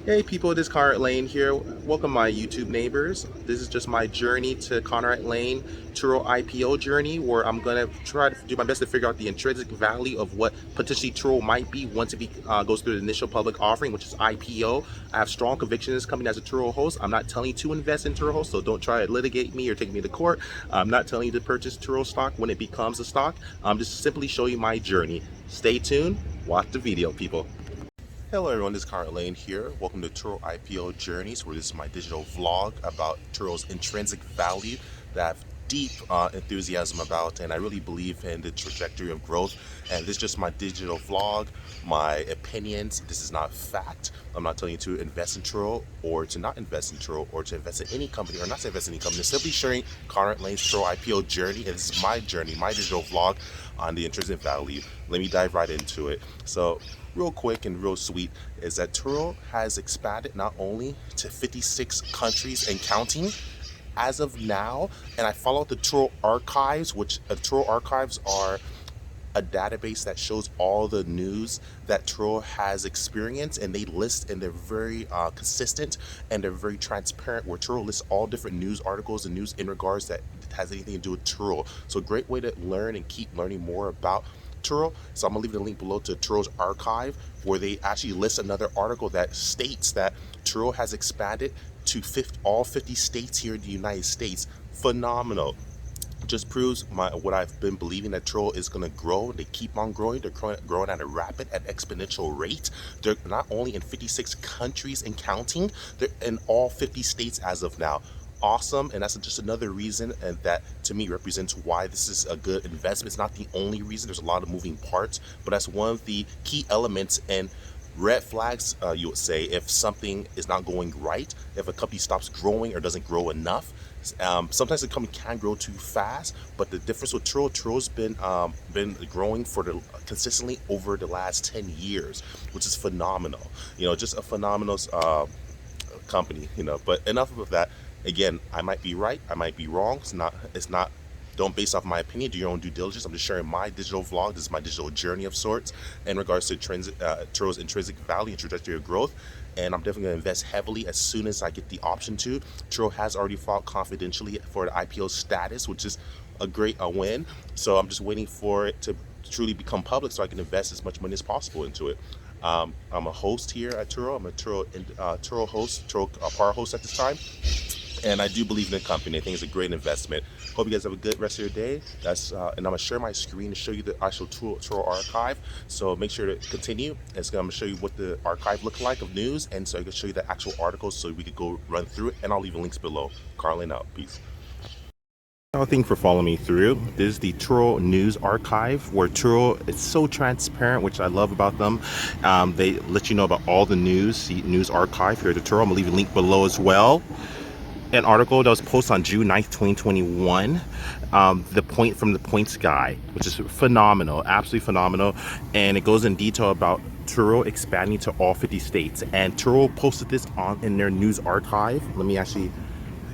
Hey people, this is Conrad Layn here. Welcome my YouTube neighbors. This is just my journey to Conrad Layn Turo IPO journey, where I'm gonna try to do my best to figure out the intrinsic value of what potentially Turo might be once goes through the initial public offering, which is IPO. I have strong convictions coming as a Turo host. I'm not telling you to invest in Turo host, so don't try to litigate me or take me to court. I'm not telling you to purchase Turo stock when it becomes a stock. I'm just simply showing you my journey. Stay tuned. Watch the video, people. Hello everyone, this is Conrad Layn here. Welcome to Turo IPO Journeys, where this is my digital vlog about Turo's intrinsic value that I have deep enthusiasm about, and I really believe in the trajectory of growth. And this is just my digital vlog, my opinions. This is not fact. I'm not telling you to invest in Turo or to not invest in Turo or to invest in any company or not to invest in any company. I'm simply sharing Conrad Layn's Turo IPO journey, and this is my journey, my digital vlog on the intrinsic value. Let me dive right into it. So real quick and real sweet is that Turo has expanded not only to 56 countries and counting as of now, and I follow the Turo archives, which Turo archives are a database that shows all the news that Turo has experienced, and they list, and they're very consistent and they're very transparent, where Turo lists all different news articles and news in regards that has anything to do with Turo. So a great way to learn and keep learning more about Turo. So I'm gonna leave the link below to Turo's archive, where they actually list another article that states that Turo has expanded to all 50 states here in the United States. Phenomenal. Just proves what I've been believing, that Turo is going to grow. They keep on growing. They're growing at a rapid and exponential rate. They're not only in 56 countries and counting, they're in all 50 states as of now. Awesome. And that's just another reason, and that to me represents why this is a good investment. It's not the only reason. There's a lot of moving parts, but that's one of the key elements and red flags, you would say, if something is not going right, if a company stops growing or doesn't grow enough. Sometimes the company can grow too fast, but the difference with Turo's been growing consistently over the last 10 years, which is phenomenal. Just a phenomenal company. But enough of that. Again, I might be right, I might be wrong. It's not. Don't base off my opinion. Do your own due diligence. I'm just sharing my digital vlog. This is my digital journey of sorts in regards to Turo's intrinsic value and trajectory of growth. And I'm definitely going to invest heavily as soon as I get the option to. Turo has already filed confidentially for the IPO status, which is a great win. So I'm just waiting for it to truly become public so I can invest as much money as possible into it. I'm a host here at Turo. I'm a Turo host, Par host at this time. And I do believe in the company. I think it's a great investment. Hope you guys have a good rest of your day. And I'm gonna share my screen to show you the actual Turo archive. So make sure to continue. I'm gonna show you what the archive look like of news, and so I can show you the actual articles so we could go run through it. And I'll leave the links below. Carlin out. Peace. Thank you for following me through. This is the Turo News Archive, where Turo is so transparent, which I love about them. They let you know about all the news archive here at the Turo. I'm gonna leave a link below as well. An article that was posted on June 9th, 2021, from the points guy, which is phenomenal, absolutely phenomenal. And it goes in detail about Turo expanding to all 50 states. And Turo posted this in their news archive. Let me actually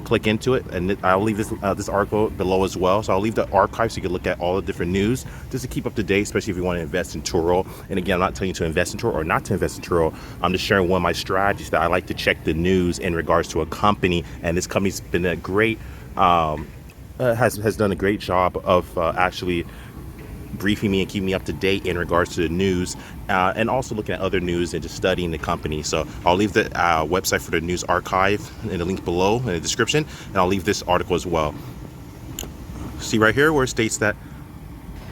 click into it, and I'll leave this article below as well. So I'll leave the archive so you can look at all the different news just to keep up to date, especially if you want to invest in Turo. And again, I'm not telling you to invest in Turo or not to invest in Turo. I'm just sharing one of my strategies that I like to check the news in regards to a company, and this company's been a great has done a great job of actually briefing me and keeping me up to date in regards to the news, and also looking at other news and just studying the company. So I'll leave the website for the news archive in the link below in the description, and I'll leave this article as well. See right here where it states that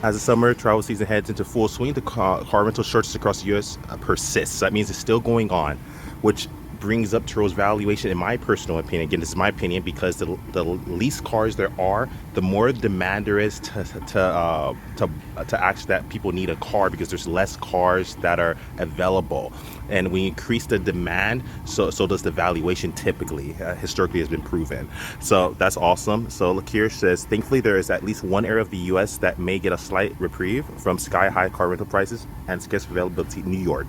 as the summer travel season heads into full swing, the car rental shortages across the U.S. persists. So that means it's still going on, which brings up Turo's valuation, in my personal opinion. Again, this is my opinion, because the least cars there are, the more demand there is to actually that people need a car, because there's less cars that are available. And we increase the demand, so does the valuation typically. Historically has been proven. So that's awesome. So look here, it says, thankfully there is at least one area of the U.S. that may get a slight reprieve from sky-high car rental prices and scarce availability: New York.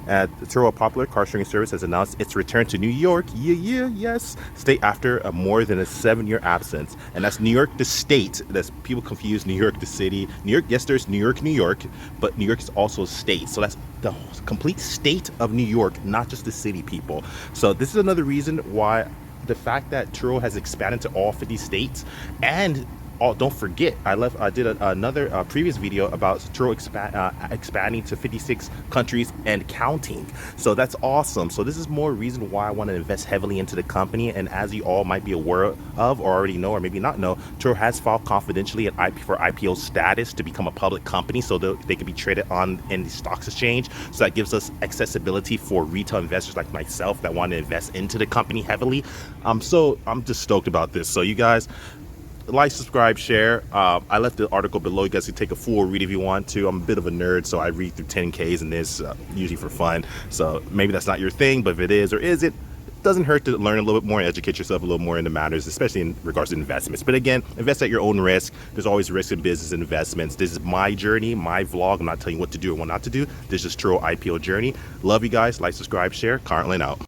The Turo, a popular car sharing service, has announced its return to New York, yes, state after more than a 7-year absence. And that's New York, the state. That's, people confuse New York, the city. New York, yes, there's New York, but New York is also a state. So that's the complete state of New York, not just the city, people. So this is another reason why the fact that Turo has expanded to all 50 states. And don't forget, I did another previous video about Turo expanding to 56 countries and counting. So that's awesome. So this is more reason why I want to invest heavily into the company. And as you all might be aware of, or already know, or maybe not know, Turo has filed confidentially for IPO status to become a public company, so they can be traded on in the stocks exchange. So that gives us accessibility for retail investors like myself that want to invest into the company heavily. So I'm just stoked about this. So you guys, like, subscribe, share. I left the article below. You guys can take a full read if you want to. I'm a bit of a nerd, so I read through 10Ks in this, usually for fun. So maybe that's not your thing, but if it is, or is it, doesn't hurt to learn a little bit more and educate yourself a little more in the matters, especially in regards to investments. But again, invest at your own risk. There's always risk in business and investments. This is my journey, my vlog. I'm not telling you what to do or what not to do. This is Turo IPO journey. Love you guys. Like, subscribe, share. Conrad Layn out.